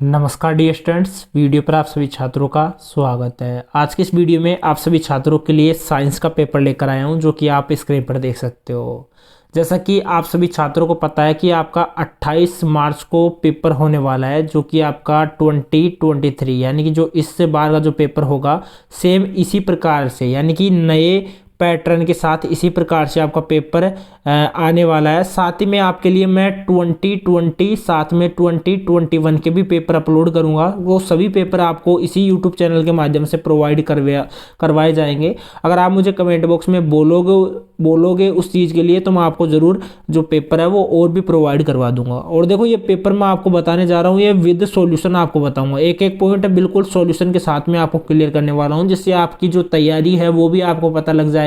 नमस्कार dear students, video पर आप सभी छात्रों का स्वागत है। आज के इस वीडियो में आप सभी छात्रों के लिए साइंस का पेपर लेकर आया हूं, जो कि आप स्क्रीन पर देख सकते हो। जैसा कि आप सभी छात्रों को पता है कि आपका 28 मार्च को पेपर होने वाला है, जो कि आपका 2023 यानी कि जो इससे बार का जो पेपर होगा सेम इसी प्रकार से, यानी कि नए पैटर्न के साथ इसी प्रकार से आपका पेपर आने वाला है। साथ ही में आपके लिए मैं 2020 साथ में 2021 के भी पेपर अपलोड करूंगा। वो सभी पेपर आपको इसी यूट्यूब चैनल के माध्यम से प्रोवाइड करवाए जाएंगे। अगर आप मुझे कमेंट बॉक्स में बोलोगे उस चीज़ के लिए, तो मैं आपको ज़रूर जो पेपर है वो और भी प्रोवाइड करवा दूंगा। और देखो, ये पेपर मैं आपको बताने जा रहा हूँ, ये विद सॉल्यूशन आपको बताऊंगा। एक एक पॉइंट बिल्कुल सॉल्यूशन के साथ में आपको क्लियर करने वाला हूँ, जिससे आपकी जो तैयारी है वो भी आपको पता लग जाएगी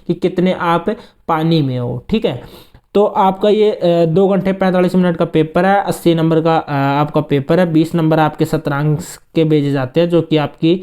कि कितने आप पानी में हो। ठीक है, तो आपका ये 2 घंटे 45 मिनट का पेपर है। 80 नंबर का आपका पेपर है। 20 नंबर आपके शतरंज के भेजे जाते हैं, जो कि आपकी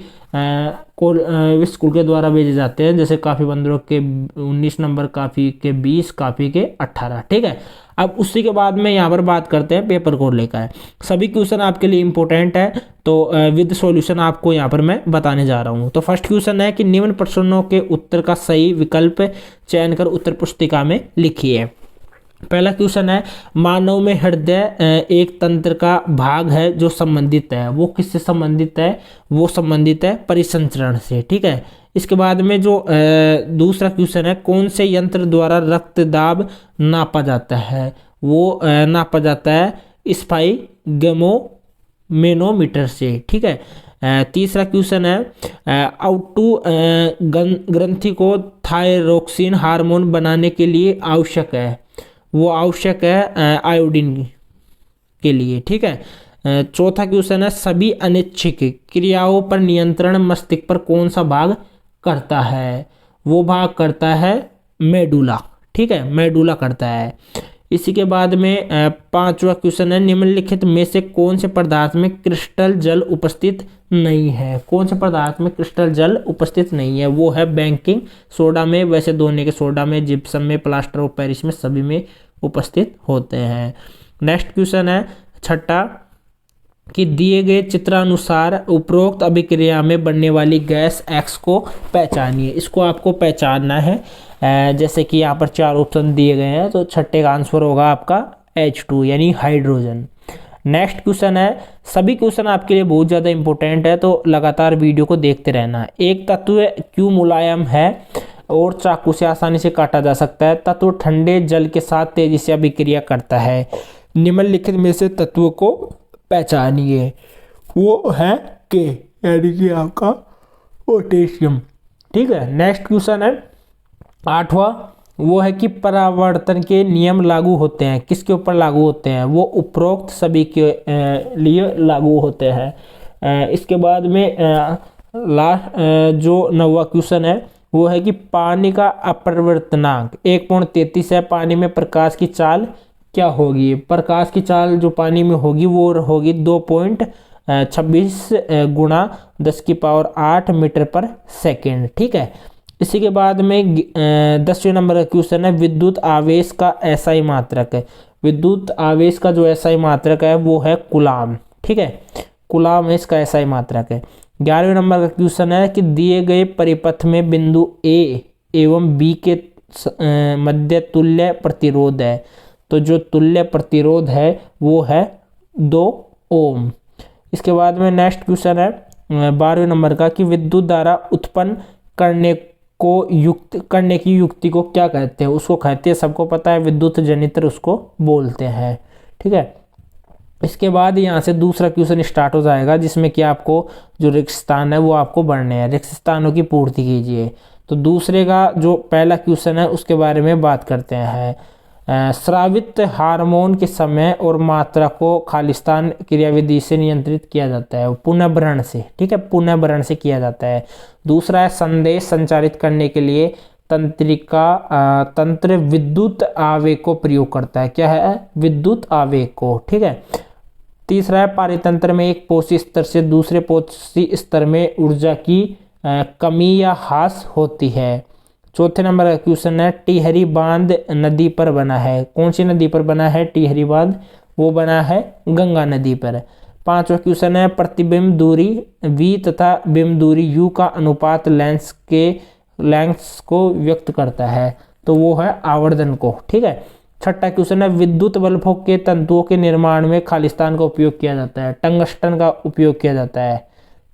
स्कूल के द्वारा भेजे जाते हैं। जैसे काफ़ी बंदरों के 19 नंबर, काफ़ी के 20, काफ़ी के 18। ठीक है, अब उसी के बाद में यहाँ पर बात करते हैं पेपर को लेकर। सभी क्वेश्चन आपके लिए इंपॉर्टेंट है, तो विद सॉल्यूशन आपको यहाँ पर मैं बताने जा रहा हूँ। तो फर्स्ट क्वेश्चन है कि निम्न प्रश्नों के उत्तर का सही विकल्प चयन कर उत्तर पुस्तिका में लिखिए। पहला क्वेश्चन है, मानव में हृदय एक तंत्र का भाग है जो संबंधित है। वो किससे संबंधित है? वो संबंधित है परिसंचरण से। ठीक है, इसके बाद में जो दूसरा क्वेश्चन है, कौन से यंत्र द्वारा रक्त दाब नापा जाता है? वो नापा जाता है स्पाइगमोमेनोमीटर से। ठीक है, तीसरा क्वेश्चन है, आउटू ग्रंथि को थायरोक्सिन हार्मोन बनाने के लिए आवश्यक है। वो आवश्यक है आयोडीन के लिए। ठीक है, चौथा क्वेश्चन है, सभी अनैच्छिक क्रियाओं पर नियंत्रण मस्तिष्क पर कौन सा भाग करता है? वो भाग करता है मेडुला। ठीक है, मेडुला करता है। इसी के बाद में पांचवा क्वेश्चन है, निम्नलिखित में से कौन से पदार्थ में क्रिस्टल जल उपस्थित नहीं है? कौन से पदार्थ में क्रिस्टल जल उपस्थित नहीं है? वो है बेकिंग सोडा में, वैसे धोने के सोडा में, जिप्सम में, प्लास्टर ऑफ पेरिस में, सभी में उपस्थित होते हैं। नेक्स्ट क्वेश्चन है छठा, कि दिए गए चित्रानुसार उपरोक्त अभिक्रिया में बनने वाली गैस एक्स को पहचानिए। इसको आपको पहचानना है। जैसे कि यहाँ पर 4 ऑप्शन दिए गए हैं, तो छठे का आंसर होगा आपका H2 यानी हाइड्रोजन। नेक्स्ट क्वेश्चन है, सभी क्वेश्चन आपके लिए बहुत ज़्यादा इंपॉर्टेंट है, तो लगातार वीडियो को देखते रहना। एक तत्व क्यों मुलायम है और चाकू से आसानी से काटा जा सकता है? तत्व ठंडे जल के साथ तेजी से अभिक्रिया करता है। निम्नलिखित में से तत्व को पहचानिए। वो है के, यानी कि आपका पोटेशियम। ठीक है, नेक्स्ट क्वेश्चन है 8वां, वो है कि परावर्तन के नियम लागू होते हैं। किसके ऊपर लागू होते हैं? वो उपरोक्त सभी के लिए लागू होते हैं। इसके बाद में लास्ट जो 9वां क्वेश्चन है, वो है कि पानी का अपरिवर्तनांक 1.33 है। पानी में प्रकाश की चाल क्या होगी? प्रकाश की चाल जो पानी में होगी वो होगी 2.26 गुणा 10⁸ मीटर पर सेकेंड। ठीक है, इसी के बाद में 10वें नंबर का क्वेश्चन है, विद्युत आवेश का एसआई मात्रक है। विद्युत आवेश का जो एसआई मात्रक है वो है कूलाम। ठीक है, कूलाम इसका एसआई मात्रक है। 11वें नंबर का क्वेश्चन है कि दिए गए परिपथ में बिंदु ए एवं बी के मध्य तुल्य प्रतिरोध है। तो जो तुल्य प्रतिरोध है वो है 2 ओम। इसके बाद में नेक्स्ट क्वेश्चन है 12वें नंबर का, कि विद्युत धारा उत्पन्न करने की युक्ति को क्या कहते हैं? उसको कहते हैं, सबको पता है, विद्युत जनित्र उसको बोलते हैं। ठीक है, इसके बाद यहाँ से दूसरा क्वेश्चन स्टार्ट हो जाएगा, जिसमें कि आपको जो रिक्त स्थान है वो आपको भरने हैं। रिक्त स्थानों की पूर्ति कीजिए। तो दूसरे का जो पहला क्वेश्चन है उसके बारे में बात करते हैं। स्रावित हार्मोन के समय और मात्रा को खालिस्तान क्रियाविधि से नियंत्रित किया जाता है, पुनर्भरण से। ठीक है, पुनर्भरण से किया जाता है। दूसरा है, संदेश संचारित करने के लिए तंत्र विद्युत आवेग को प्रयोग करता है। क्या है? विद्युत आवेग को। ठीक है, तीसरा है, पारितंत्र में एक पोषी स्तर से दूसरे पोषी स्तर में ऊर्जा की कमी या ह्रास होती है। चौथे नंबर का क्वेश्चन है, टिहरी बांध नदी पर बना है। कौन सी नदी पर बना है टिहरी बांध? वो बना है गंगा नदी पर। 5वां क्वेश्चन है प्रतिबिंब दूरी v तथा बिंब दूरी u का अनुपात लेंस को व्यक्त करता है, तो वो है आवर्धन को। ठीक है। 6वां क्वेश्चन है विद्युत बल्बों के तंतुओं के निर्माण में खालिस्तान का उपयोग किया जाता है, टंगस्टन का उपयोग किया जाता है।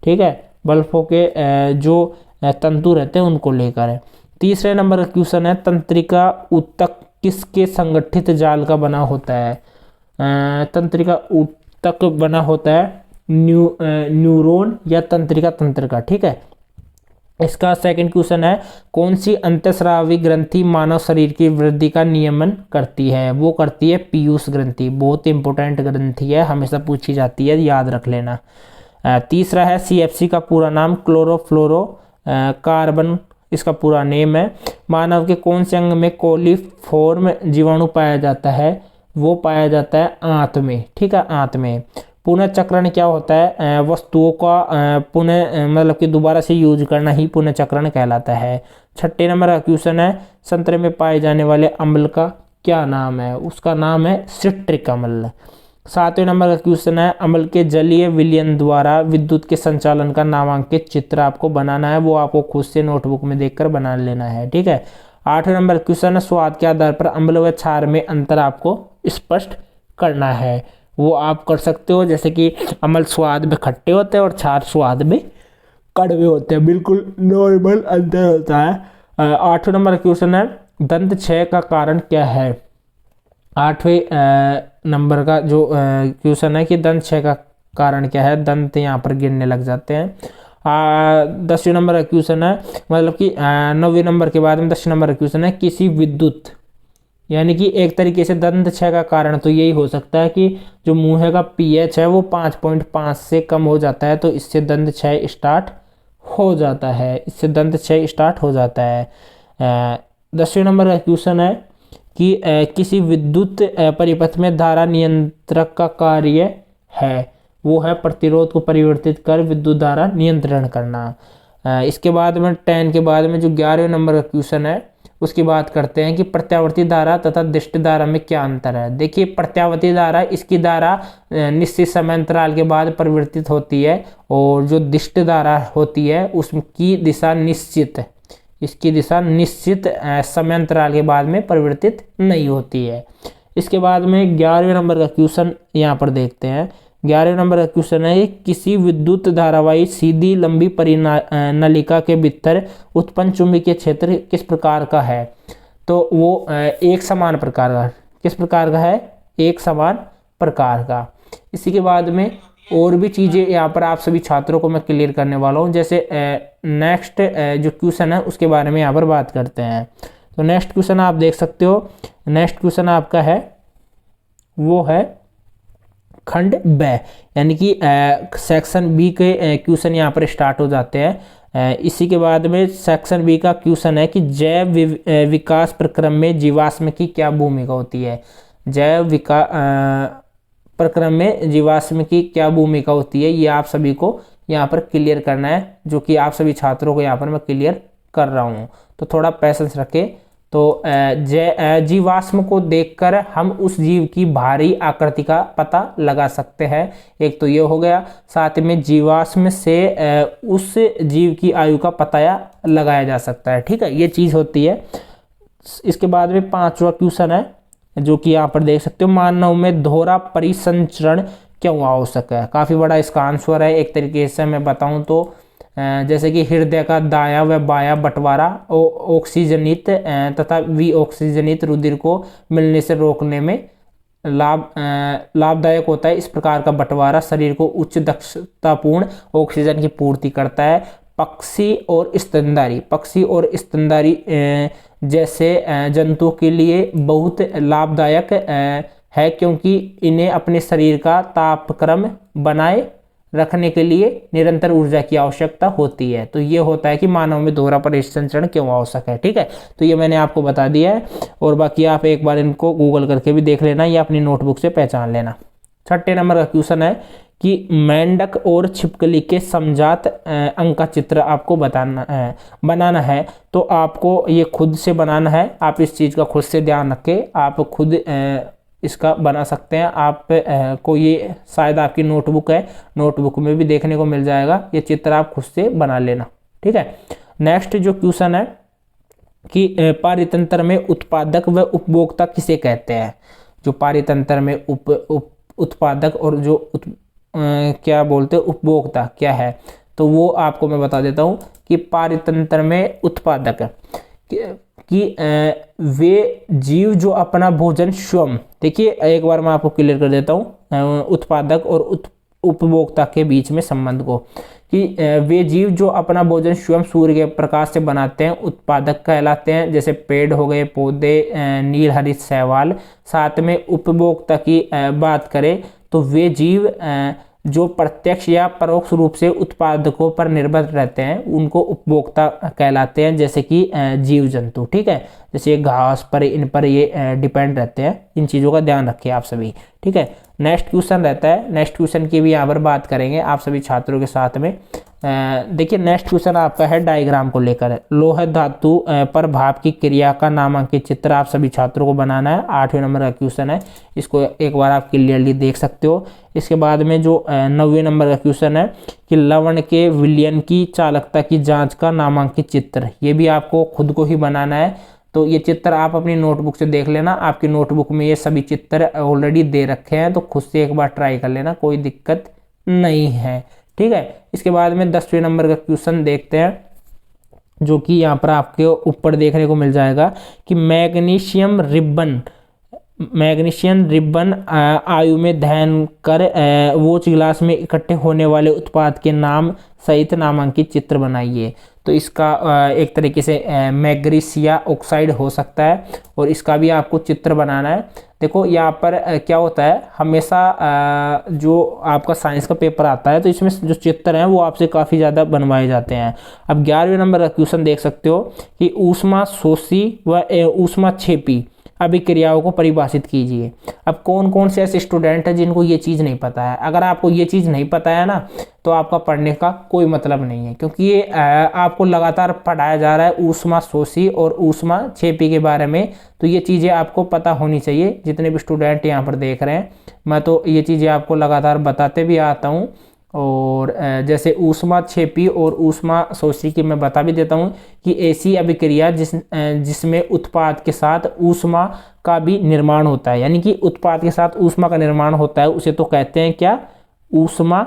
ठीक है, बल्बों के जो तंतु रहते हैं उनको लेकर है। 3 नंबर का क्वेश्चन है तंत्रिका ऊतक किसके संगठित जाल का बना होता है? तंत्रिका ऊतक बना होता है न्यूरॉन या तंत्रिका तंत्र का। ठीक है। इसका 2nd क्वेश्चन है कौन सी अंतःस्रावी ग्रंथि मानव शरीर की वृद्धि का नियमन करती है? वो करती है पीयूष ग्रंथि। बहुत इंपॉर्टेंट ग्रंथि है, हमेशा पूछी जाती है, याद रख लेना। 3 है CFC का पूरा नाम क्लोरोफ्लोरो कार्बन, इसका पूरा नेम है। मानव के कौन से अंग में कोलिफॉर्म जीवाणु पाया जाता है? वो पाया जाता है आंत में। ठीक है, आंत में। पुनर्चक्रण क्या होता है? वस्तुओं का पुनः मतलब कि दोबारा से यूज करना ही पुनर्चक्रण कहलाता है। 6 नंबर का क्वेश्चन है संतरे में पाए जाने वाले अम्ल का क्या नाम है? उसका नाम है सिट्रिक अम्ल। 7वें नंबर का क्वेश्चन है अम्ल के जलीय विलयन द्वारा विद्युत के संचालन का नामांकित चित्र आपको बनाना है, वो आपको खुद से नोटबुक में देखकर बना लेना है। ठीक है। 8वें नंबर का क्वेश्चन है स्वाद के आधार पर अम्ल व क्षार में अंतर आपको स्पष्ट करना है, वो आप कर सकते हो। जैसे कि अम्ल स्वाद में खट्टे होते हैं और क्षार स्वाद में कड़वे होते हैं, बिल्कुल नॉर्मल अंतर होता है। 8वें नंबर का क्वेश्चन है दंत क्षय का कारण क्या है? 8वें नंबर का जो क्वेश्चन है कि दंत क्षय का कारण क्या है? दंत यहाँ पर गिरने लग जाते हैं। 10वें नंबर का क्वेश्चन है मतलब कि 9वें नंबर के बाद में 10वें नंबर का क्वेश्चन है किसी विद्युत यानी कि एक तरीके से दंत क्षय का कारण तो यही हो सकता है कि जो मुंह का pH है वो 5.5 से कम हो जाता है, तो इससे दंत क्षय स्टार्ट हो जाता है, इससे दंत क्षय स्टार्ट हो जाता है। 10वें नंबर का क्वेश्चन है कि किसी विद्युत परिपथ में धारा नियंत्रक का कार्य है, वो है प्रतिरोध को परिवर्तित कर विद्युत धारा नियंत्रण करना। इसके बाद में 10 के बाद में जो 11वें नंबर का क्वेश्चन है उसकी बात करते हैं कि प्रत्यावर्ती धारा तथा दिष्ट धारा में क्या अंतर है। देखिए प्रत्यावर्ती धारा, इसकी धारा निश्चित समय अंतराल के बाद परिवर्तित होती है और जो दिष्ट धारा होती है उसकी दिशा निश्चित, इसकी दिशा निश्चित समय अंतराल के बाद में परिवर्तित नहीं होती है। इसके बाद में 11वें नंबर का क्वेश्चन यहाँ पर देखते हैं। 11वें नंबर का क्वेश्चन है किसी विद्युत धारावाही सीधी लंबी परिनलिका के भीतर उत्पन्न चुंबकीय क्षेत्र किस प्रकार का है? तो वो एक समान प्रकार का। किस प्रकार का है? एक समान प्रकार का। इसी के बाद में और भी चीज़ें यहाँ पर आप सभी छात्रों को मैं क्लियर करने वाला हूँ। जैसे नेक्स्ट जो क्वेश्चन है उसके बारे में यहाँ पर बात करते हैं। तो नेक्स्ट क्वेश्चन आप देख सकते हो। नेक्स्ट क्वेश्चन आपका है वो है खंड ब, यानी कि सेक्शन बी के क्वेश्चन यहाँ पर स्टार्ट हो जाते हैं। इसी के बाद में सेक्शन बी का क्वेश्चन है कि जैव विकास प्रक्रम में जीवाश्म की क्या भूमिका होती है? जैव विकास प्रक्रम में जीवाश्म की क्या भूमिका होती है, ये आप सभी को यहाँ पर क्लियर करना है, जो कि आप सभी छात्रों को यहाँ पर मैं क्लियर कर रहा हूँ। तो थोड़ा पैसेंस रखें। तो जीवाश्म को देखकर हम उस जीव की भारी आकृति का पता लगा सकते हैं, एक तो ये हो गया। साथ में जीवाश्म से उस जीव की आयु का पता लगाया जा सकता है। ठीक है, ये चीज़ होती है। इसके बाद में 5वां क्वेश्चन है जो कि यहाँ पर देख सकते हो, मानव में दोहरा परिसंचरण क्यों आवश्यक है? काफ़ी बड़ा इसका आंसर है। एक तरीके से मैं बताऊँ तो जैसे कि हृदय का दायां व बायां बंटवारा ऑक्सीजनित तथा विऑक्सीजनित रुधिर को मिलने से रोकने में लाभदायक होता है। इस प्रकार का बंटवारा शरीर को उच्च दक्षतापूर्ण ऑक्सीजन की पूर्ति करता है। पक्षी और स्तनधारी जैसे जंतुओं के लिए बहुत लाभदायक है, क्योंकि इन्हें अपने शरीर का तापक्रम बनाए रखने के लिए निरंतर ऊर्जा की आवश्यकता होती है। तो ये होता है कि मानव में दोहरा परिसंचरण क्यों आवश्यक है। ठीक है, तो ये मैंने आपको बता दिया है और बाकी आप एक बार इनको गूगल करके भी देख लेना या अपनी नोटबुक से पहचान लेना। 6 नंबर का क्वेश्चन है कि मेंढक और छिपकली के समजात अंग का चित्र आपको बनाना है। तो आपको ये खुद से बनाना है। आप इस चीज़ का खुद से ध्यान रखें। आप खुद इसका बना सकते हैं आप। को ये शायद आपकी नोटबुक है, नोटबुक में भी देखने को मिल जाएगा, ये चित्र आप खुद से बना लेना। ठीक है, नेक्स्ट जो क्वेश्चन है कि पारितंत्र में उत्पादक व उपभोक्ता किसे कहते हैं। जो पारितंत्र में उत्पादक और जो क्या बोलते हैं उपभोक्ता क्या है, तो वो आपको मैं बता देता हूँ कि पारितंत्र में उत्पादक कि वे जीव जो अपना भोजन स्वयं, देखिए एक बार मैं आपको क्लियर कर देता हूँ उत्पादक और उपभोक्ता के बीच में संबंध को, कि वे जीव जो अपना भोजन स्वयं सूर्य के प्रकाश से बनाते हैं उत्पादक कहलाते हैं। जैसे पेड़ हो गए, पौधे, नीलहरित शैवाल। साथ में उपभोक्ता की बात करें तो वे जीव जो प्रत्यक्ष या परोक्ष रूप से उत्पादकों पर निर्भर रहते हैं उनको उपभोक्ता कहलाते हैं, जैसे कि जीव जंतु। ठीक है, जैसे घास पर, इन पर ये डिपेंड रहते हैं। इन चीज़ों का ध्यान रखिए आप सभी। ठीक है, नेक्स्ट क्वेश्चन रहता है, नेक्स्ट क्वेश्चन की भी यहाँ पर बात करेंगे आप सभी छात्रों के साथ में। देखिए नेक्स्ट क्वेश्चन आपका है डायग्राम को लेकर। लोह धातु पर भाप की क्रिया का नामांकित चित्र आप सभी छात्रों को बनाना है। 8वें नंबर का क्वेश्चन है, इसको एक बार आप क्लियरली देख सकते हो। इसके बाद में जो 9वें नंबर का क्वेश्चन है कि लवण के विलयन की चालकता की जांच का नामांकित चित्र, ये भी आपको खुद को ही बनाना है। तो ये चित्र आप अपनी नोटबुक से देख लेना, आपकी नोटबुक में ये सभी चित्र ऑलरेडी दे रखे हैं, तो खुद से एक बार ट्राई कर लेना, कोई दिक्कत नहीं है। ठीक है, इसके बाद में 10वें नंबर का क्वेश्चन देखते हैं, जो कि यहाँ पर आपके ऊपर देखने को मिल जाएगा कि मैग्नीशियम रिबन आयु में दहन कर वोच गिलास में इकट्ठे होने वाले उत्पाद के नाम सहित नामांकित चित्र बनाइए। तो इसका एक तरीके से मैग्नीशिया ऑक्साइड हो सकता है, और इसका भी आपको चित्र बनाना है। देखो यहाँ पर क्या होता है, हमेशा जो आपका साइंस का पेपर आता है तो इसमें जो चित्र हैं वो आपसे काफ़ी ज़्यादा बनवाए जाते हैं। अब 11वें नंबर का क्वेश्चन देख सकते हो कि ऊष्मा शोषी व ऊष्मा क्षेपी अभिक्रियाओं को परिभाषित कीजिए। अब कौन कौन से ऐसे स्टूडेंट हैं जिनको ये चीज़ नहीं पता है। अगर आपको ये चीज़ नहीं पता है ना, तो आपका पढ़ने का कोई मतलब नहीं है, क्योंकि ये आपको लगातार पढ़ाया जा रहा है ऊष्मा शोषी और ऊष्मा क्षेपी के बारे में। तो ये चीज़ें आपको पता होनी चाहिए। जितने भी स्टूडेंट यहाँ पर देख रहे हैं, मैं तो ये चीज़ें आपको लगातार बताते भी आता हूँ। और जैसे ऊष्मा क्षेपी और ऊष्मा शोषी की मैं बता भी देता हूँ कि ऐसी अभिक्रिया जिसमें उत्पाद के साथ ऊष्मा का भी निर्माण होता है, यानी कि उत्पाद के साथ ऊष्मा का निर्माण होता है, उसे तो कहते हैं क्या, ऊष्मा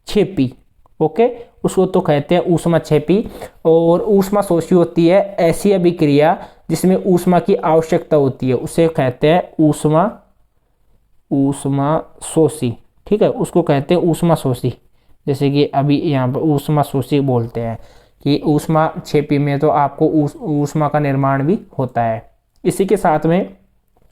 क्षेपी। ओके, उसको तो कहते हैं ऊष्मा क्षेपी। और ऊष्मा शोषी होती है ऐसी अभिक्रिया जिसमें ऊष्मा की आवश्यकता होती है, उसे कहते हैं ऊष्मा शोषी। ठीक है, उसको कहते हैं ऊष्मा शोषी। जैसे कि अभी यहाँ पर ऊष्मा शोषी बोलते हैं कि ऊष्मा क्षेपी में तो आपको ऊष्मा का निर्माण भी होता है। इसी के साथ में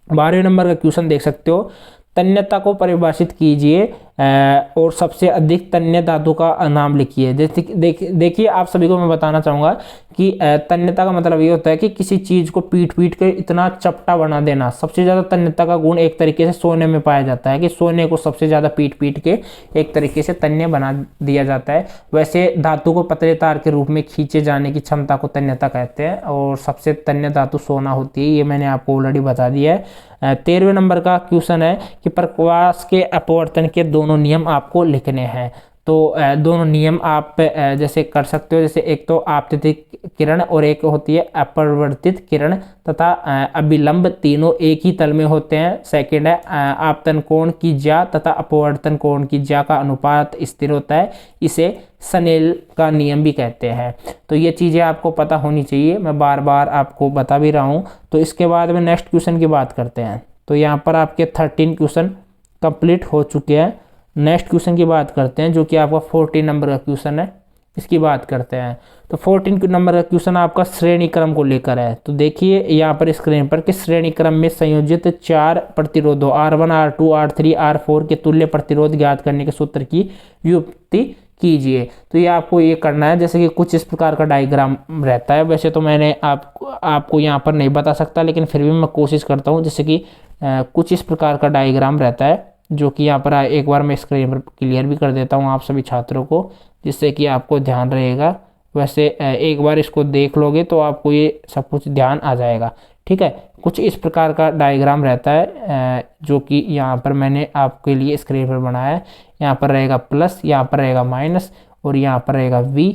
12वें नंबर का क्वेश्चन देख सकते हो, तन्यता को परिभाषित कीजिए और सबसे अधिक तन्य धातु का नाम लिखिए। देखिए आप सभी को मैं बताना चाहूँगा कि तन्यता का मतलब ये होता है कि किसी चीज़ को पीट के इतना चपटा बना देना। सबसे ज़्यादा तन्यता का गुण एक तरीके से सोने में पाया जाता है, कि सोने को सबसे ज़्यादा पीट के एक तरीके से तन्य बना दिया जाता है। वैसे धातु को पतले तार के रूप में खींचे जाने की क्षमता को तन्यता कहते हैं, और सबसे तन्य धातु सोना होती है, ये मैंने आपको ऑलरेडी बता दिया है। 13वें नंबर का क्वेश्चन है कि प्रकाश के अपवर्तन के दोनों नियम आपको लिखने हैं। तो दोनों नियम आप जैसे कर सकते हो, जैसे एक तो आपतित किरण और एक होती है अपवर्तित किरण तथा अभिलंब, तीनों एक ही तल में होते हैं। सेकंड है आपतन कोण की ज्या तथा अपवर्तन कोण की ज्या का अनुपात स्थिर होता है, इसे स्नेल का नियम भी कहते हैं। तो ये चीज़ें आपको पता होनी चाहिए, मैं बार बार आपको बता भी रहा हूँ। तो इसके बाद में नेक्स्ट क्वेश्चन की बात करते हैं। तो यहाँ पर आपके 13 क्वेश्चन कंप्लीट हो चुके हैं। नेक्स्ट क्वेश्चन की बात करते हैं, जो कि आपका 14 नंबर का क्वेश्चन है, इसकी बात करते हैं। तो 14 नंबर का क्वेश्चन आपका श्रेणी क्रम को लेकर है। तो देखिए यहाँ पर स्क्रीन पर कि श्रेणी क्रम में संयोजित 4 प्रतिरोधों R1, R2, R3, R4 के तुल्य प्रतिरोध ज्ञात करने के सूत्र की व्युत्पत्ति कीजिए। तो ये आपको ये करना है, जैसे कि कुछ इस प्रकार का डायग्राम रहता है। वैसे तो मैंने आपको यहाँ पर नहीं बता सकता, लेकिन फिर भी मैं कोशिश करता हूँ। जैसे कि कुछ इस प्रकार का डायग्राम रहता है, जो कि यहाँ पर एक बार मैं स्क्रीन पर क्लियर भी कर देता हूँ आप सभी छात्रों को, जिससे कि आपको ध्यान रहेगा। वैसे एक बार इसको देख लोगे तो आपको ये सब कुछ ध्यान आ जाएगा। ठीक है, कुछ इस प्रकार का डायग्राम रहता है जो कि यहाँ पर मैंने आपके लिए स्क्रीन पर बनाया है। यहाँ पर रहेगा प्लस, यहाँ पर रहेगा माइनस और यहाँ पर रहेगा V।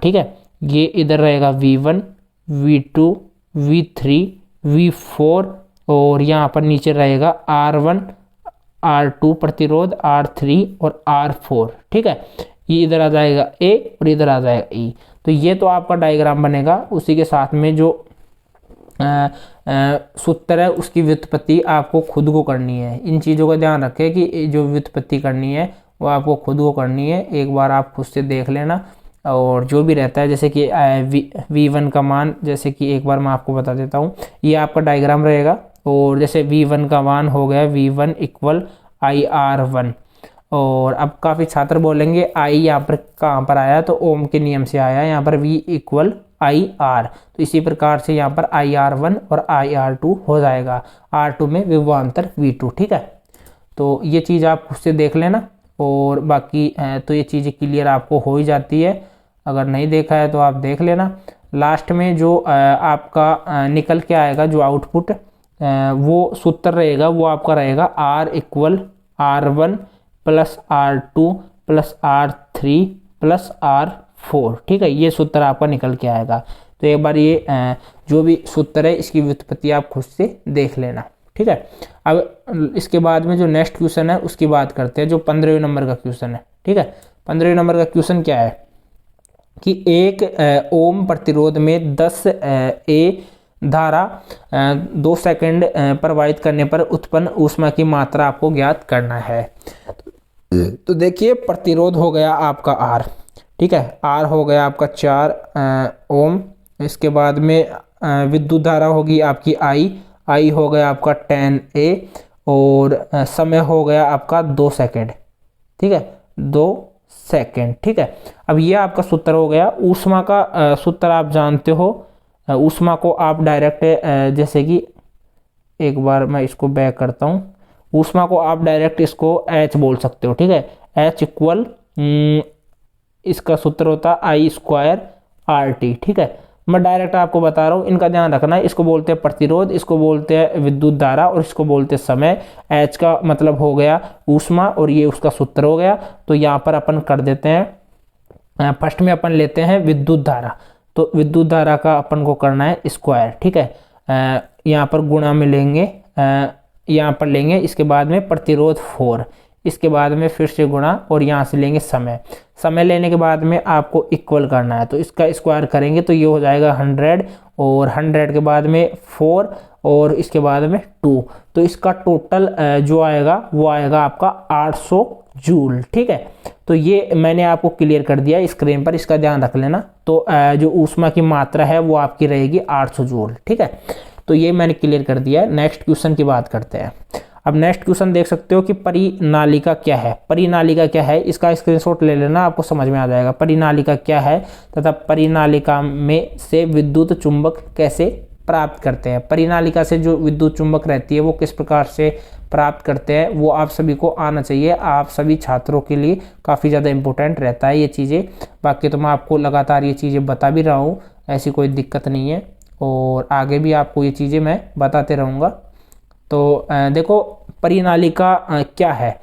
ठीक है, ये इधर रहेगा V1, V2, V3, V4 और यहाँ पर नीचे रहेगा R1, R2 प्रतिरोध, R3 और R4। ठीक है, ये इधर आ जाएगा A और इधर आ जाएगा E। तो ये तो आपका डायग्राम बनेगा। उसी के साथ में जो सूत्र है उसकी व्युत्पत्ति आपको खुद को करनी है। इन चीज़ों का ध्यान रखें कि जो व्युत्पत्ति करनी है वो आपको खुद को करनी है। एक बार आप खुद से देख लेना। और जो भी रहता है जैसे कि V1 का मान, जैसे कि एक बार मैं आपको बता देता हूँ, ये आपका डायग्राम रहेगा। और जैसे V1 का मान हो गया V1 इक्वल IR1। और अब काफ़ी छात्र बोलेंगे I यहाँ पर कहाँ पर आया, तो ओम के नियम से आया। यहाँ पर V इक्वल IR, तो इसी प्रकार से यहाँ पर IR1 और IR2 हो जाएगा। R2 में विभवांतर V2। ठीक है, तो ये चीज़ आप खुद से देख लेना। और बाकी तो ये चीज़ें क्लियर आपको हो ही जाती है। अगर नहीं देखा है तो आप देख लेना। लास्ट में जो आपका निकल के आएगा जो आउटपुट, वो सूत्र रहेगा, वो आपका रहेगा R equal R1 plus R2 plus R3 plus R4। ठीक है, ये सूत्र आपका निकल के आएगा। तो एक बार ये जो भी सूत्र है इसकी व्युत्पत्ति आप खुद से देख लेना। ठीक है, अब इसके बाद में जो नेक्स्ट क्वेश्चन है उसकी बात करते हैं, जो 15वें नंबर का क्वेश्चन है। ठीक है, 15वें नंबर का क्वेश्चन क्या है कि एक ओम प्रतिरोध में 10 A धारा 2 सेकंड प्रवाहित करने पर उत्पन्न ऊष्मा की मात्रा आपको ज्ञात करना है। तो देखिए, प्रतिरोध हो गया आपका R। ठीक है, R हो गया आपका 4 ओम। इसके बाद में विद्युत धारा होगी आपकी I हो गया आपका 10A और समय हो गया आपका 2 सेकंड। ठीक है, 2 सेकंड। ठीक है, अब ये आपका सूत्र हो गया। ऊष्मा का सूत्र आप जानते हो। ऊष्मा को आप डायरेक्ट जैसे कि एक बार मैं इसको बैक करता हूँ, ऊष्मा को आप डायरेक्ट इसको H बोल सकते हो। ठीक है, H इक्वल इसका सूत्र होता है I² RT। ठीक है, मैं डायरेक्ट आपको बता रहा हूँ, इनका ध्यान रखना है। इसको बोलते हैं प्रतिरोध, इसको बोलते हैं विद्युत धारा और इसको बोलते हैं समय। H का मतलब हो गया ऊष्मा और ये उसका सूत्र हो गया। तो यहाँ पर अपन कर देते हैं, फर्स्ट में अपन लेते हैं विद्युत धारा। तो विद्युत धारा का अपन को करना है स्क्वायर। ठीक है, यहाँ पर गुणा में लेंगे, यहाँ पर लेंगे, इसके बाद में प्रतिरोध 4, इसके बाद में फिर से गुणा और यहाँ से लेंगे समय। समय लेने के बाद में आपको इक्वल करना है, तो इसका स्क्वायर करेंगे तो ये हो जाएगा 100 और 100 के बाद में 4 और इसके बाद में 2। तो इसका टोटल जो आएगा वो आएगा आपका 800 जूल। ठीक है, तो ये मैंने आपको क्लियर कर दिया स्क्रीन पर, इसका ध्यान रख लेना। तो जो ऊष्मा की मात्रा है वो आपकी रहेगी 800 जूल। ठीक है, तो ये मैंने क्लियर कर दिया है। नेक्स्ट क्वेश्चन की बात करते हैं। अब नेक्स्ट क्वेश्चन देख सकते हो कि परिनालिका क्या है। परिनालिका क्या है, इसका स्क्रीनशॉट ले लेना, आपको समझ में आ जाएगा परिनालिका क्या है तथा परिनालिका में से विद्युत चुंबक कैसे प्राप्त करते हैं। परिनालिका से जो विद्युत चुंबक रहती है वो किस प्रकार से प्राप्त करते हैं, वो आप सभी को आना चाहिए। आप सभी छात्रों के लिए काफ़ी ज़्यादा इंपॉर्टेंट रहता है ये चीज़ें। बाकी तो मैं आपको लगातार ये चीज़ें बता भी रहा हूँ, ऐसी कोई दिक्कत नहीं है और आगे भी आपको ये चीज़ें मैं बताते रहूँगा। तो देखो परिनालिका क्या है,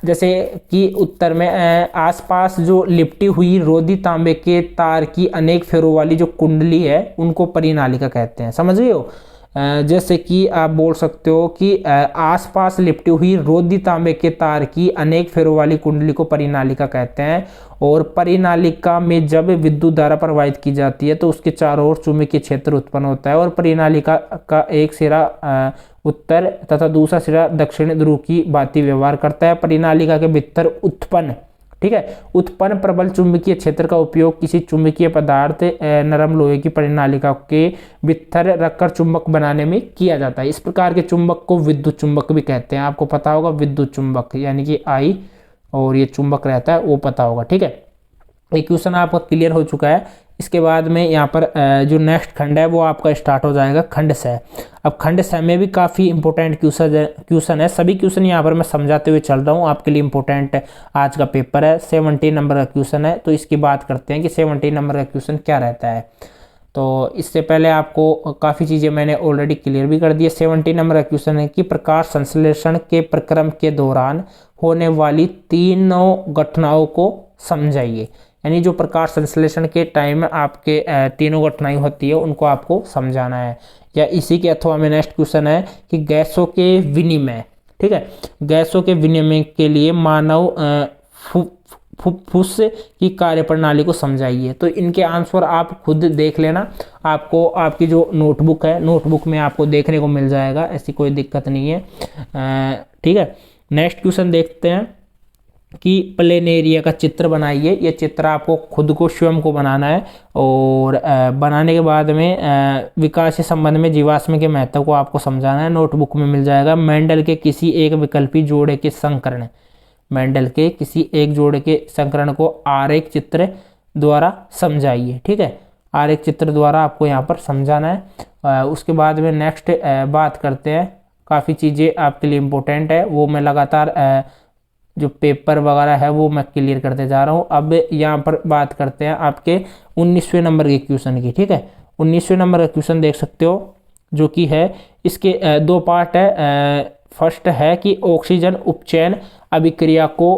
जैसे कि उत्तर में आसपास जो लिपटी हुई रोधी तांबे के तार की अनेक फेरों वाली जो कुंडली है उनको परिनालिका कहते हैं। समझ रहे हो, जैसे कि आप बोल सकते हो कि आसपास लिपटी हुई रोधी तांबे के तार की अनेक फेरों वाली कुंडली को परिनालिका कहते हैं। और परिनालिका में जब विद्युत धारा प्रवाहित की जाती है तो उसके चारों ओर चुंबकीय क्षेत्र उत्पन्न होता है और परिनालिका का एक सिरा उत्तर तथा दूसरा सिरा दक्षिण ध्रुव की भांति व्यवहार करता है। परिनालिका के भीतर उत्पन्न, ठीक है, उत्पन्न प्रबल चुंबकीय क्षेत्र का उपयोग किसी चुंबकीय पदार्थ नरम लोहे की परिनालिका के भीतर रखकर चुंबक बनाने में किया जाता है। इस प्रकार के चुंबक को विद्युत चुंबक भी कहते हैं। आपको पता होगा विद्युत चुंबक यानी कि I और ये चुंबक रहता है वो पता होगा। ठीक है, एक क्वेश्चन आपका क्लियर हो चुका है। इसके बाद में यहाँ पर जो नेक्स्ट खंड है वो आपका स्टार्ट हो जाएगा खंड से। अब खंड से में भी काफ़ी इंपॉर्टेंट क्वेश्चन है। सभी क्वेश्चन यहाँ पर मैं समझाते हुए चल रहा हूँ, आपके लिए इंपॉर्टेंट आज का पेपर है। 17 नंबर का क्वेश्चन है, तो इसकी बात करते हैं कि 17 नंबर का क्वेश्चन क्या रहता है। तो इससे पहले आपको काफ़ी चीज़ें मैंने ऑलरेडी क्लियर भी कर दी है। 70 नंबर का क्वेश्चन है कि प्रकाश संश्लेषण के प्रक्रम के दौरान होने वाली तीनों घटनाओं को समझाइए। यानी जो प्रकाश संश्लेषण के टाइम में आपके तीनों घटनाएं होती है उनको आपको समझाना है। या इसी के अथवा में नेक्स्ट क्वेश्चन है कि गैसों के विनिमय, ठीक है, गैसों के विनिमय के लिए मानव फुफ्फुस की कार्यप्रणाली को समझाइए। तो इनके आंसर आप खुद देख लेना, आपको आपकी जो नोटबुक है नोटबुक में आपको देखने को मिल जाएगा, ऐसी कोई दिक्कत नहीं है। ठीक है, नेक्स्ट क्वेश्चन देखते हैं कि प्लेन एरिया का चित्र बनाइए। ये चित्र आपको खुद को स्वयं को बनाना है और बनाने के बाद में विकास के संबंध में जीवाश्म के महत्व को आपको समझाना है। नोटबुक में मिल जाएगा। मेंडल के किसी एक विकल्पी जोड़े के संकरण, मेंडल के किसी एक जोड़े के संकरण को आरेख चित्र द्वारा समझाइए। ठीक है, आरेख चित्र द्वारा आपको यहाँ पर समझाना है। उसके बाद में नेक्स्ट बात करते हैं, काफ़ी चीज़ें आपके लिए इम्पोर्टेंट है, वो मैं लगातार जो पेपर वगैरह है वो मैं क्लियर करते जा रहा हूँ। अब यहाँ पर बात करते हैं आपके 19वें नंबर के क्वेश्चन की। ठीक है, 19वें नंबर का क्वेश्चन देख सकते हो, जो कि है इसके दो पार्ट है। फर्स्ट है कि ऑक्सीजन उपचयन अभिक्रिया को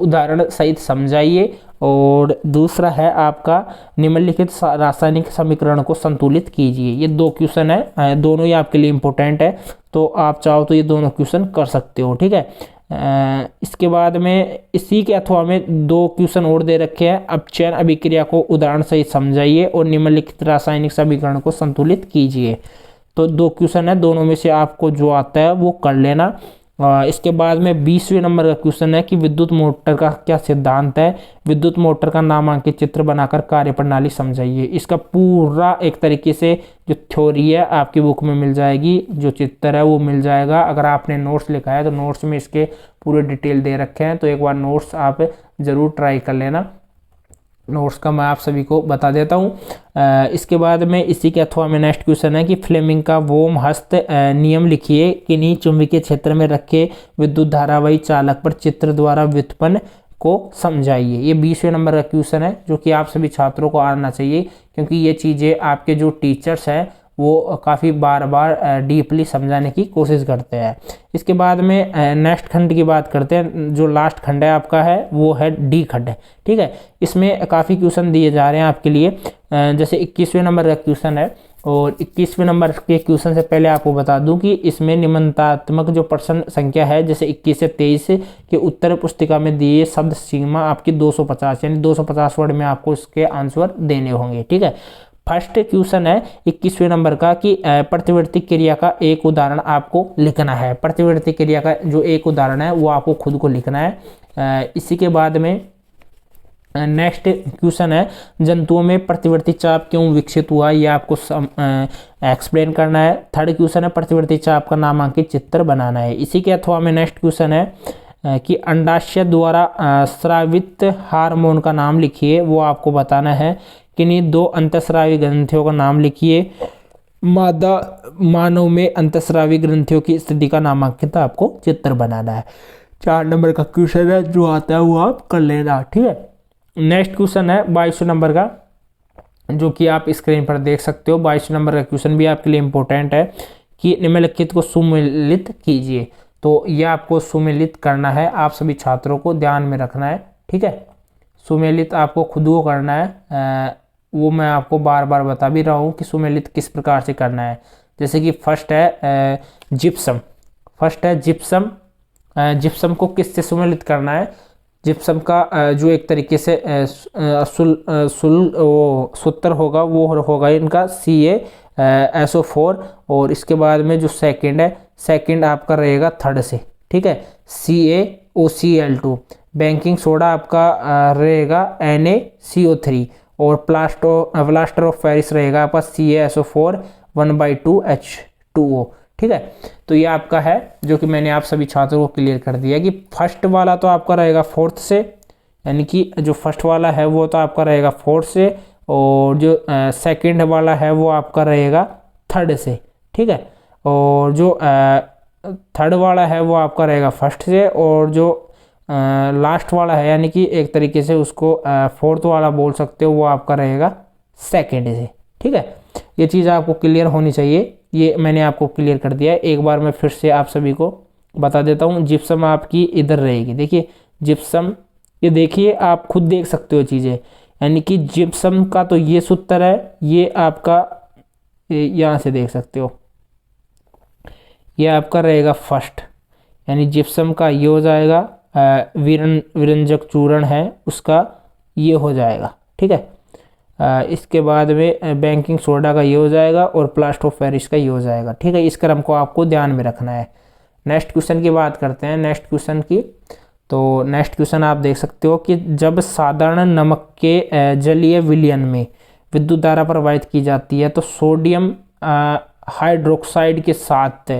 उदाहरण सहित समझाइए, और दूसरा है आपका निम्नलिखित रासायनिक समीकरण को संतुलित कीजिए। ये दो क्वेश्चन है, दोनों ही आपके लिए इम्पोर्टेंट है, तो आप चाहो तो ये दोनों क्वेश्चन कर सकते हो। ठीक है, इसके बाद में इसी के अथवा में दो क्वेश्चन और दे रखे हैं। अपचयन अभिक्रिया को उदाहरण सहित समझाइए और निम्नलिखित रासायनिक समीकरण को संतुलित कीजिए। तो दो क्वेश्चन है, दोनों में से आपको जो आता है वो कर लेना। इसके बाद में 20वें नंबर का क्वेश्चन है कि विद्युत मोटर का क्या सिद्धांत है। विद्युत मोटर का नामांकित चित्र बनाकर कार्यप्रणाली समझाइए। इसका पूरा एक तरीके से जो थ्योरी है आपकी बुक में मिल जाएगी, जो चित्र है वो मिल जाएगा। अगर आपने नोट्स लिखा है तो नोट्स में इसके पूरे डिटेल दे रखे हैं, तो एक बार नोट्स आप ज़रूर ट्राई कर लेना। नोट्स का मैं आप सभी को बता देता हूँ। इसके बाद में इसी के अथवा में नेक्स्ट क्वेश्चन है कि फ्लेमिंग का वोम हस्त नियम लिखिए। किन्हीं चुंबकीय क्षेत्र में रखे विद्युत धारावाही चालक पर चित्र द्वारा व्युत्पन्न को समझाइए। ये 20वें नंबर का क्वेश्चन है, जो कि आप सभी छात्रों को आना चाहिए, क्योंकि ये चीज़ें आपके जो टीचर्स हैं वो काफ़ी बार बार डीपली समझाने की कोशिश करते हैं। इसके बाद में नेक्स्ट खंड की बात करते हैं। जो लास्ट खंड है आपका है वो है डी खंड है। ठीक है, इसमें काफ़ी क्वेश्चन दिए जा रहे हैं आपके लिए। जैसे 21वें नंबर का क्वेश्चन है, और 21वें नंबर के क्वेश्चन से पहले आपको बता दूं कि इसमें निम्नतात्मक जो प्रश्न संख्या है, जैसे 21 से 23 के उत्तर पुस्तिका में दिए शब्द सीमा आपकी 250, यानी 250 वर्ड में आपको इसके आंसर देने होंगे। ठीक है, फर्स्ट क्वेश्चन है 21वें नंबर का कि प्रतिवर्ती क्रिया का एक उदाहरण आपको लिखना है। प्रतिवर्ती क्रिया का जो एक उदाहरण है वो आपको खुद को लिखना है। इसी के बाद में नेक्स्ट क्वेश्चन है जंतुओं में प्रतिवर्ती चाप क्यों विकसित हुआ, ये आपको एक्सप्लेन करना है। थर्ड क्वेश्चन है प्रतिवर्ती चाप का नामांकित चित्र बनाना है। इसी के अथवा में नेक्स्ट क्वेश्चन है कि अंडाशय द्वारा स्रावित हार्मोन का नाम लिखिए, वो आपको बताना है। किन्हीं दो अंतःस्रावी ग्रंथियों का नाम लिखिए। मादा मानव में अंतःस्रावी ग्रंथियों की स्थिति का नामांकित आपको चित्र बनाना है। 4 नंबर का क्वेश्चन है, जो आता है वो आप कर लेना। ठीक है, नेक्स्ट क्वेश्चन है 22 नंबर का, जो कि आप स्क्रीन पर देख सकते हो। 22 नंबर का क्वेश्चन भी आपके लिए इम्पोर्टेंट है कि निम्नलिखित को सुमेलित कीजिए। तो यह आपको सुमेलित करना है, आप सभी छात्रों को ध्यान में रखना है। ठीक है, सुमेलित आपको खुद को करना है। वो मैं आपको बार बार बता भी रहा हूँ कि सुमेलित किस प्रकार से करना है। जैसे कि फर्स्ट है जिप्सम। फर्स्ट है जिप्सम। जिप्सम को किससे सुमेलित करना है। जिप्सम का जो एक तरीके से सूत्र होगा वो होगा इनका CaSO4, और इसके बाद में जो सेकंड है, सेकंड आपका रहेगा थर्ड से। ठीक है, CaOCl2। बेकिंग सोडा आपका रहेगा NaCO3, और प्लास्टर ऑफ पेरिस रहेगा आपका CaSO4 1/2H2O। ठीक है, तो ये आपका है, जो कि मैंने आप सभी छात्रों को क्लियर कर दिया कि फर्स्ट वाला तो आपका रहेगा फोर्थ से, यानी कि जो फर्स्ट वाला है वो तो आपका रहेगा फोर्थ से, और जो सेकंड वाला है वो आपका रहेगा थर्ड से। ठीक है, और जो थर्ड वाला है वो आपका रहेगा फर्स्ट से, और जो लास्ट वाला है, यानी कि एक तरीके से उसको फोर्थ वाला बोल सकते हो, वो आपका रहेगा सेकंड से। ठीक ठीक है, ये चीज़ आपको क्लियर होनी चाहिए। ये मैंने आपको क्लियर कर दिया है। एक बार मैं फिर से आप सभी को बता देता हूँ। जिप्सम आपकी इधर रहेगी, देखिए जिप्सम, ये देखिए आप खुद देख सकते हो चीज़ें, यानी कि जिप्सम का तो ये सूत्र है, ये आपका यहाँ से देख सकते हो, ये आपका रहेगा फर्स्ट, यानी जिप्सम का ये हो जाएगा, विरंजक चूर्ण है उसका ये हो जाएगा, ठीक है। इसके बाद में बेकिंग सोडा का ये हो जाएगा और प्लास्टर ऑफ पेरिस का ये हो जाएगा, ठीक है। इस क्रम को आपको ध्यान में रखना है। नेक्स्ट क्वेश्चन की बात करते हैं, नेक्स्ट क्वेश्चन की। तो नेक्स्ट क्वेश्चन आप देख सकते हो कि जब साधारण नमक के जलीय विलयन में विद्युत धारा प्रवाहित की जाती है तो सोडियम हाइड्रोक्साइड के साथ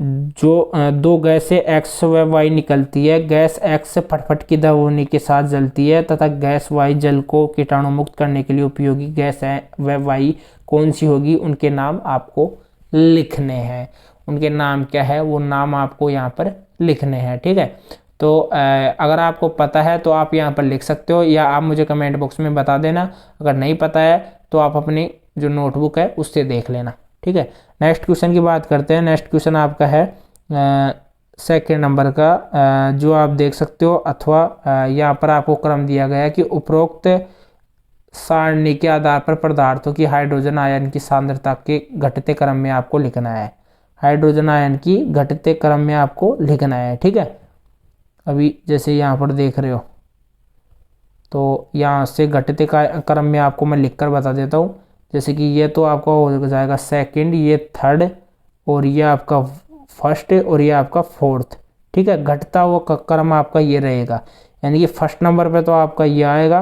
जो दो गैसें एक्स व वाई निकलती है, गैस एक्स फटफट की ध्वनि के साथ जलती है तथा गैस वाई जल को कीटाणु मुक्त करने के लिए उपयोगी गैस व वाई कौन सी होगी, उनके नाम आपको लिखने हैं। उनके नाम क्या है वो नाम आपको यहाँ पर लिखने हैं, ठीक है। तो अगर आपको पता है तो आप यहाँ पर लिख सकते हो या आप मुझे कमेंट बॉक्स में बता देना। अगर नहीं पता है तो आप अपनी जो नोटबुक है उससे देख लेना, ठीक है। नेक्स्ट क्वेश्चन की बात करते हैं। नेक्स्ट क्वेश्चन आपका है सेकेंड नंबर का, जो आप देख सकते हो, अथवा यहाँ पर आपको क्रम दिया गया है कि उपरोक्त सारणी के आधार पर पदार्थों की हाइड्रोजन आयन की सांद्रता के घटते क्रम में आपको लिखना है। हाइड्रोजन आयन की घटते क्रम में आपको लिखना है, ठीक है। अभी जैसे यहाँ पर देख रहे हो तो यहाँ से घटते क्रम में आपको मैं लिखकर बता देता हूँ। जैसे कि ये तो आपका हो जाएगा सेकंड, ये थर्ड, और ये आपका फर्स्ट, और ये आपका फोर्थ, ठीक है। घटता हुआ क्रम आपका ये रहेगा, यानी कि फर्स्ट नंबर पे तो आपका ये आएगा,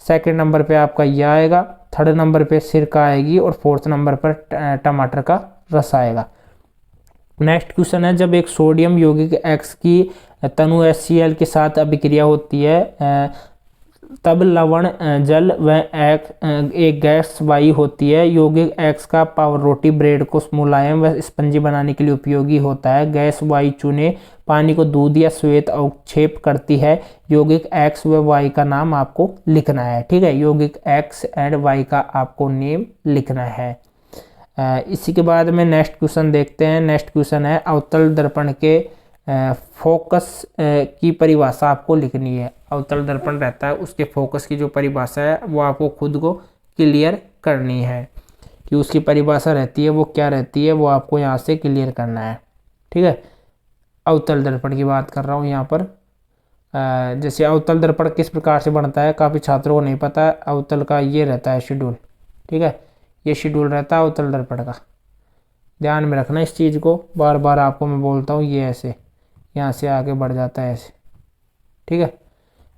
सेकंड नंबर पे आपका ये आएगा, थर्ड नंबर पे सिरका आएगी और फोर्थ नंबर पर टमाटर का रस आएगा। नेक्स्ट क्वेश्चन है, जब एक सोडियम यौगिक X की तनु HCl के साथ अभिक्रिया होती है तब लवण जल व एक गैस वायु होती है। यौगिक X का पावरोटी ब्रेड को मुलायम व स्पंजी बनाने के लिए उपयोगी होता है। गैस वायु चूने पानी को दूध या श्वेत अवक्षेप करती है। यौगिक X व Y का नाम आपको लिखना है, ठीक है। यौगिक X एंड Y का आपको नेम लिखना है। इसी के बाद में नेक्स्ट क्वेश्चन देखते हैं। नेक्स्ट क्वेश्चन है, अवतल दर्पण के फोकस की परिभाषा आपको लिखनी है। अवतल दर्पण रहता है, उसके फोकस की जो परिभाषा है वो आपको खुद को क्लियर करनी है कि उसकी परिभाषा रहती है वो क्या रहती है, वो आपको यहाँ से क्लियर करना है, ठीक है। अवतल दर्पण की बात कर रहा हूँ यहाँ पर। जैसे अवतल दर्पण किस प्रकार से बनता है, काफ़ी छात्रों को नहीं पता। अवतल का ये रहता है शेड्यूल, ठीक है, ये शेड्यूल रहता है अवतल दर्पण का। ध्यान में रखना इस चीज़ को, बार बार आपको मैं बोलता हूँ। ये ऐसे यहाँ से आगे बढ़ जाता है ऐसे, ठीक है।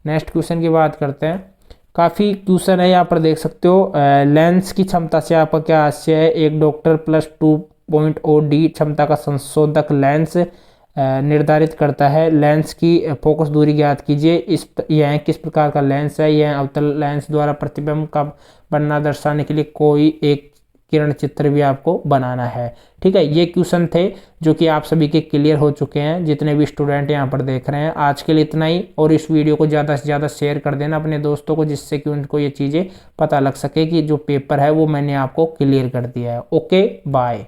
नेक्स्ट क्वेश्चन की बात करते हैं। काफ़ी क्वेश्चन है यहाँ पर देख सकते हो। लेंस की क्षमता से आपका क्या आशय है। एक डॉक्टर +2.0D क्षमता का संशोधक लेंस निर्धारित करता है। लेंस की फोकस दूरी ज्ञात कीजिए। यह किस प्रकार का लेंस है। यह अवतल लेंस द्वारा प्रतिबिंब का बनना दर्शाने के लिए कोई एक किरण चित्र भी आपको बनाना है, ठीक है। ये क्वेश्चन थे जो कि आप सभी के क्लियर हो चुके हैं, जितने भी स्टूडेंट यहाँ पर देख रहे हैं। आज के लिए इतना ही, और इस वीडियो को ज़्यादा से ज़्यादा शेयर कर देना अपने दोस्तों को, जिससे कि उनको ये चीज़ें पता लग सके कि जो पेपर है वो मैंने आपको क्लियर कर दिया है। Okay, bye.